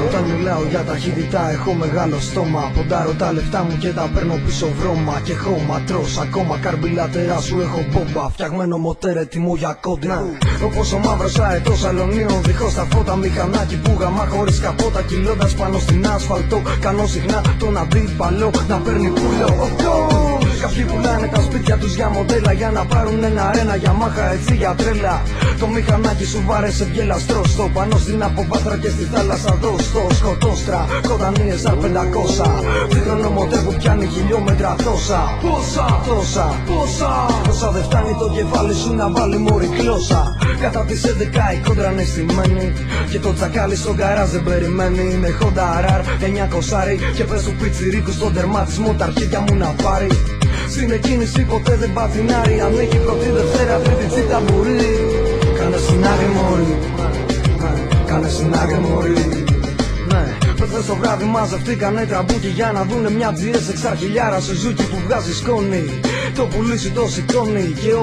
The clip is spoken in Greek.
Όταν μιλάω για ταχύτητα έχω μεγάλο στόμα. Ποντάρω τα λεφτά μου και τα παίρνω πίσω βρώμα. Και χώμα τρως ακόμα καρμπιλατερά σου έχω μπόμπα. Φτιαγμένο μοτέρ έτοιμο για κόντρα. Όπως ο μαύρος αετός αλωνίων δίχως τα φώτα. Μηχανάκι που γαμά χωρίς καπότα. Κυλώντας πάνω στην άσφαλτο. Κάνω συχνά τον αντίπαλο να παίρνει πουλό. Κάποιοι πουλάνε τα σπίτια τους για μοντέλα. Για να πάρουν ένα για μάχα έτσι για τρέλα. Το μηχανάκι σου βάρεσε βγελαστρό. Στο πάνω στην αποβάθρα και στη θάλασσα δώστο. Σκοτώστρα, κοντανίες R500. Δίχρονο μοντέρ που πιάνει χιλιόμετρα τόσα. Πόσα δεν φτάνει το κεφάλι σου να βάλει μωρή κλώσσα. Κατά τις 11 η κόντρα είναι στημένη. Και το τσακάλι στο γκαράζ δεν περιμένει. Με Honda RR 900 και πες του πιτσιρίκου στον τερματισμό τα αρχίδια μου να πάρει. Στην εκκίνηση ποτέ δεν πατινάρει. Αν έχει πρώτη Δευτέρα τρίτη τσίτα μπορεί. Κάνε συνάγρι μωρή. Κάνε συνάγρι μωρή. Προχθές το βράδυ μαζευτήκανε τραμπούκι για να δουνε μια GS 6 χιλιάρα Suzuki που βγάζει σκόνη. Το πουλί σου το σηκώνει και